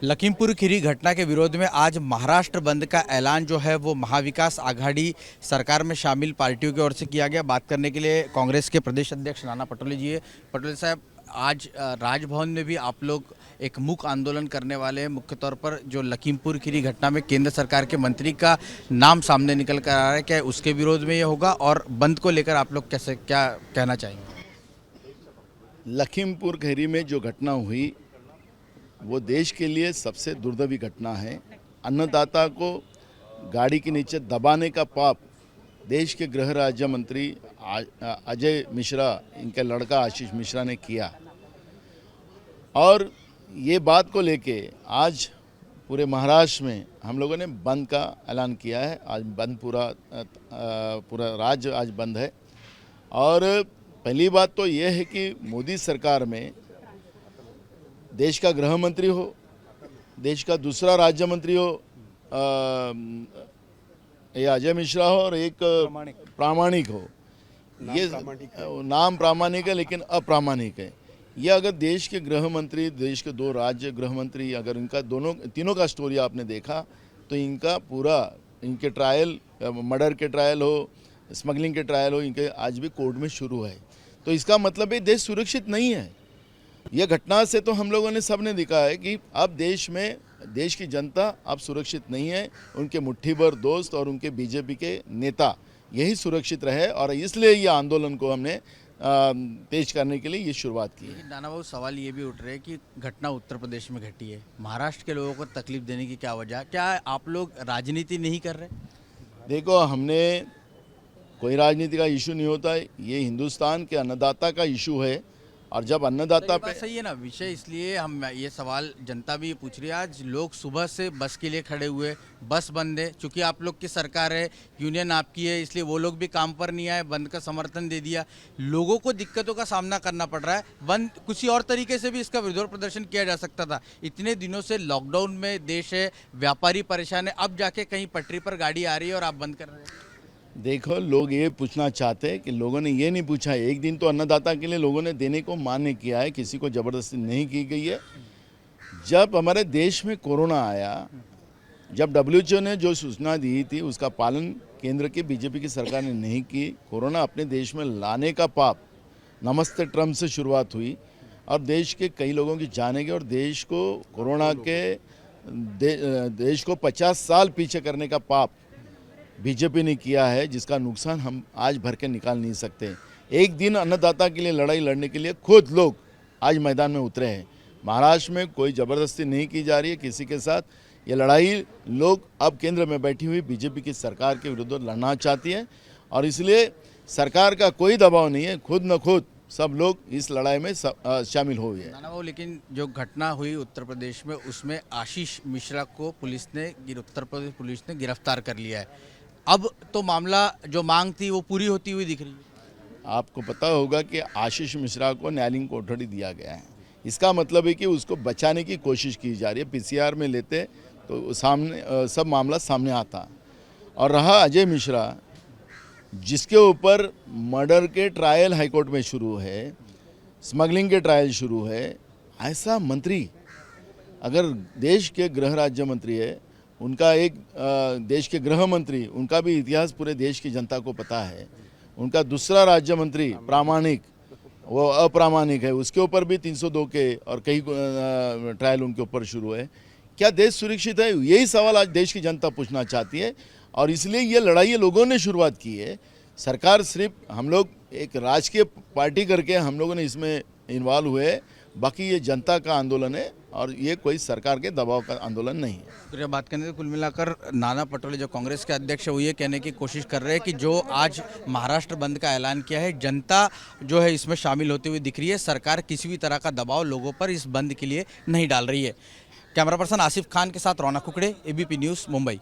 लखीमपुर खीरी घटना के विरोध में आज महाराष्ट्र बंद का ऐलान जो है वो महाविकास आघाड़ी सरकार में शामिल पार्टियों की ओर से किया गया। बात करने के लिए कांग्रेस के प्रदेश अध्यक्ष नाना पटोले जी है। पटोले साहब, आज राजभवन में भी आप लोग एक मूक आंदोलन करने वाले हैं। मुख्य तौर पर जो लखीमपुर खीरी घटना में केंद्र सरकार के मंत्री का नाम सामने निकल कर आ रहा है, क्या उसके विरोध में ये होगा और बंद को लेकर आप लोग कैसे क्या कहना चाहेंगे? लखीमपुर खीरी में जो घटना हुई वो देश के लिए सबसे दुर्दैवी घटना है। अन्नदाता को गाड़ी के नीचे दबाने का पाप देश के गृह राज्य मंत्री अजय मिश्रा, इनका लड़का आशीष मिश्रा ने किया। और ये बात को लेके आज पूरे महाराष्ट्र में हम लोगों ने बंद का ऐलान किया है। आज बंद पूरा राज्य आज बंद है। और पहली बात तो ये है कि मोदी सरकार में देश का गृह मंत्री हो, देश का दूसरा राज्य मंत्री हो, ये अजय मिश्रा हो, और एक प्रामाणिक हो। ये नाम प्रामाणिक है लेकिन अप्रामाणिक है। ये अगर देश के गृह मंत्री, देश के दो राज्य गृह मंत्री, अगर इनका तीनों का स्टोरी आपने देखा तो इनका पूरा इनके ट्रायल, मर्डर के ट्रायल हो, स्मगलिंग के ट्रायल हो, इनके आज भी कोर्ट में शुरू है। तो इसका मतलब है देश सुरक्षित नहीं है। यह घटना से तो हम लोगों ने सबने देखा है कि अब देश में देश की जनता अब सुरक्षित नहीं है। उनके मुट्ठीभर दोस्त और उनके बीजेपी के नेता यही सुरक्षित रहे, और इसलिए ये आंदोलन को हमने तेज करने के लिए ये शुरुआत की है। नाना बाबू, सवाल ये भी उठ रहे हैं कि घटना उत्तर प्रदेश में घटी है, महाराष्ट्र के लोगों को तकलीफ देने की क्या वजह? क्या आप लोग राजनीति नहीं कर रहे? देखो, हमने कोई राजनीति का इशू नहीं होता है। ये हिंदुस्तान के अन्नदाता का इशू है। और जब अन्नदाता पे सही है ना विषय, इसलिए हम ये सवाल जनता भी पूछ रही है। आज लोग सुबह से बस के लिए खड़े हुए, बस बंद है, चूंकि आप लोग की सरकार है, यूनियन आपकी है, इसलिए वो लोग भी काम पर नहीं आए, बंद का समर्थन दे दिया। लोगों को दिक्कतों का सामना करना पड़ रहा है। बंद किसी और तरीके से भी इसका विरोध प्रदर्शन किया जा सकता था। इतने दिनों से लॉकडाउन में देश है, व्यापारी परेशान है, अब जाके कहीं पटरी पर गाड़ी आ रही है और आप बंद कर रहे हैं। देखो, लोग ये पूछना चाहते हैं कि लोगों ने ये नहीं पूछा है। एक दिन तो अन्नदाता के लिए लोगों ने देने को मान्य किया है, किसी को ज़बरदस्ती नहीं की गई है। जब हमारे देश में कोरोना आया, जब WHO ने जो सूचना दी थी उसका पालन केंद्र की बीजेपी की सरकार ने नहीं की। कोरोना अपने देश में लाने का पाप नमस्ते ट्रम्प से शुरुआत हुई और देश के कई लोगों की जाने गई, और देश को कोरोना के देश को 50 साल पीछे करने का पाप बीजेपी ने किया है, जिसका नुकसान हम आज भर के निकाल नहीं सकते। एक दिन अन्नदाता के लिए लड़ाई लड़ने के लिए खुद लोग आज मैदान में उतरे हैं। महाराष्ट्र में कोई ज़बरदस्ती नहीं की जा रही है किसी के साथ। ये लड़ाई लोग अब केंद्र में बैठी हुई बीजेपी की सरकार के विरुद्ध लड़ना चाहती है, और इसलिए सरकार का कोई दबाव नहीं है। खुद न खुद सब लोग इस लड़ाई में शामिल हो गए। नाना बाबू, लेकिन जो घटना हुई उत्तर प्रदेश में, उसमें आशीष मिश्रा को उत्तर प्रदेश पुलिस ने गिरफ्तार कर लिया है। अब तो मामला, जो मांग थी वो पूरी होती हुई दिख रही है। आपको पता होगा कि आशीष मिश्रा को न्यायालयीन कोठडी दिया गया है। इसका मतलब है कि उसको बचाने की कोशिश की जा रही है। PCR में लेते तो सामने सब मामला सामने आता। और रहा अजय मिश्रा, जिसके ऊपर मर्डर के ट्रायल हाईकोर्ट में शुरू है, स्मगलिंग के ट्रायल शुरू है। ऐसा मंत्री अगर देश के गृह राज्य मंत्री है, उनका एक देश के गृह मंत्री, उनका भी इतिहास पूरे देश की जनता को पता है। उनका दूसरा राज्य मंत्री प्रामाणिक, वो अप्रामाणिक है, उसके ऊपर भी 302 के और कई ट्रायल उनके ऊपर शुरू है। क्या देश सुरक्षित है? यही सवाल आज देश की जनता पूछना चाहती है, और इसलिए ये लड़ाई लोगों ने शुरुआत की है। सरकार सिर्फ, हम लोग एक राजकीय पार्टी करके हम लोगों ने इसमें इन्वॉल्व हुए, बाकी ये जनता का आंदोलन है और ये कोई सरकार के दबाव का आंदोलन नहीं है। तो बात करने से कुल मिलाकर नाना पटोले जो कांग्रेस के अध्यक्ष है, वो ये कहने की कोशिश कर रहे हैं कि जो आज महाराष्ट्र बंद का ऐलान किया है, जनता जो है इसमें शामिल होती हुई दिख रही है। सरकार किसी भी तरह का दबाव लोगों पर इस बंद के लिए नहीं डाल रही है। कैमरा पर्सन आसिफ खान के साथ रौनक Kukde, ABP news, Mumbai.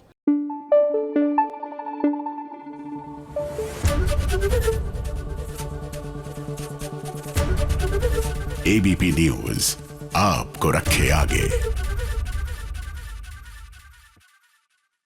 ABP news आपको रखे आगे।